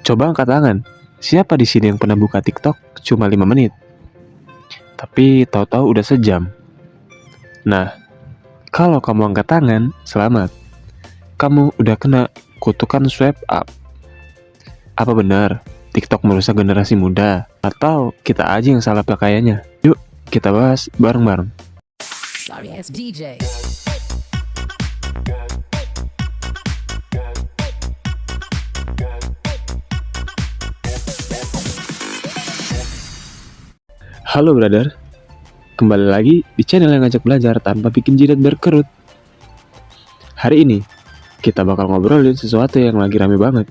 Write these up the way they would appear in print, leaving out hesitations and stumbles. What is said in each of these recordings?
Coba angkat tangan. Siapa di sini yang pernah buka TikTok cuma 5 menit? Tapi tahu-tahu udah sejam. Nah, kalau kamu angkat tangan, selamat. Kamu udah kena kutukan swipe up. Apa benar TikTok merusak generasi muda? Atau kita aja yang salah pakaiannya? Yuk, kita bahas bareng-bareng. Sorry ass DJ. Halo brother, kembali lagi di channel yang ngajak belajar tanpa bikin jidat berkerut. Hari ini, kita bakal ngobrolin sesuatu yang lagi rame banget.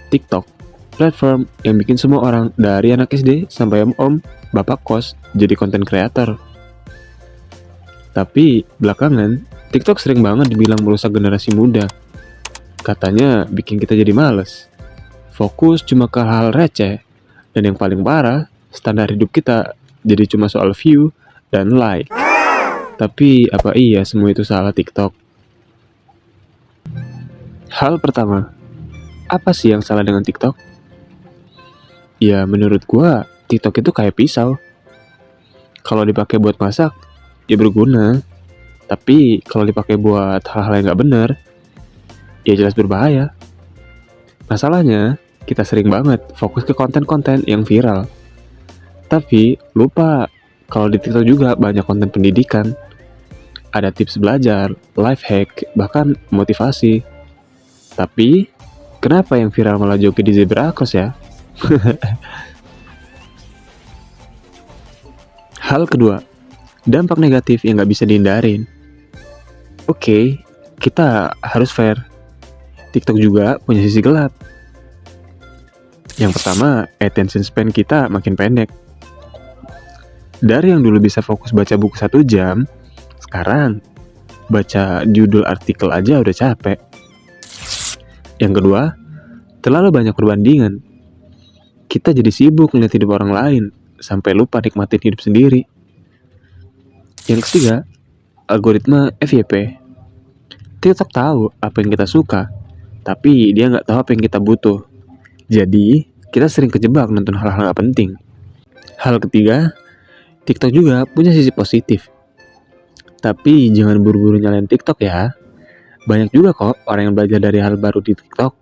TikTok, platform yang bikin semua orang dari anak SD sampai om, bapak kos jadi konten creator. Tapi belakangan, TikTok sering banget dibilang merusak generasi muda. Katanya bikin kita jadi males. Fokus cuma ke hal receh. Dan yang paling parah, standar hidup kita jadi cuma soal view dan like. Tapi apa iya semua itu salah TikTok? Hal pertama, apa sih yang salah dengan TikTok? Ya menurut gua, TikTok itu kayak pisau. Kalau dipakai buat masak, ya berguna. Tapi kalau dipakai buat hal-hal yang gak bener, ya jelas berbahaya. Masalahnya, kita sering banget fokus ke konten-konten yang viral. Tapi lupa kalau di TikTok juga banyak konten pendidikan. Ada tips belajar, life hack, bahkan motivasi. Tapi kenapa yang viral malah joget di zebra cross ya? Hal kedua, dampak negatif yang gak bisa dihindarin. Oke, kita harus fair. TikTok juga punya sisi gelap. Yang pertama, attention span kita makin pendek. Dari yang dulu bisa fokus baca buku 1 jam, sekarang baca judul artikel aja udah capek. Yang kedua, terlalu banyak perbandingan. Kita jadi sibuk ngeliat hidup orang lain, sampai lupa nikmatin hidup sendiri. Yang ketiga, algoritma FYP. TikTok tahu apa yang kita suka, tapi dia nggak tahu apa yang kita butuh. Jadi, kita sering kejebak nonton hal-hal gak penting. Hal ketiga, TikTok juga punya sisi positif. Tapi jangan buru-buru nyalain TikTok ya. Banyak juga kok orang yang belajar dari hal baru di TikTok.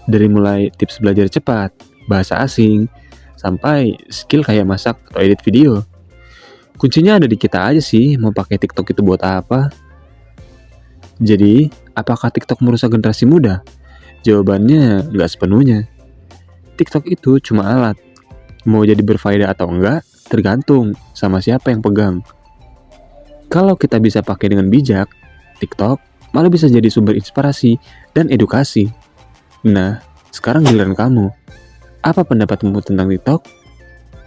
Dari mulai tips belajar cepat, bahasa asing, sampai skill kayak masak atau edit video. Kuncinya ada di kita aja sih, mau pakai TikTok itu buat apa. Jadi, apakah TikTok merusak generasi muda? Jawabannya nggak sepenuhnya. TikTok itu cuma alat. Mau jadi berfaedah atau enggak, tergantung sama siapa yang pegang. Kalau kita bisa pakai dengan bijak, TikTok malah bisa jadi sumber inspirasi dan edukasi. Nah, sekarang giliran kamu. Apa pendapatmu tentang TikTok?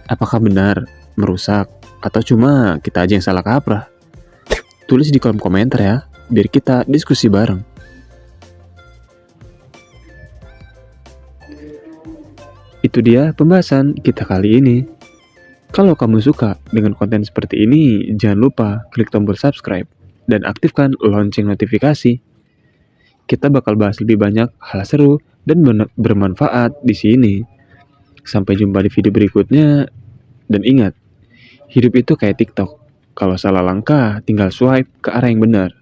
Apakah benar merusak atau cuma kita aja yang salah kaprah? Tulis di kolom komentar ya, biar kita diskusi bareng. Itu dia pembahasan kita kali ini. Kalau kamu suka dengan konten seperti ini, jangan lupa klik tombol subscribe dan aktifkan lonceng notifikasi. Kita bakal bahas lebih banyak hal seru dan bermanfaat di sini. Sampai jumpa di video berikutnya. Dan ingat, hidup itu kayak TikTok. Kalau salah langkah, tinggal swipe ke arah yang benar.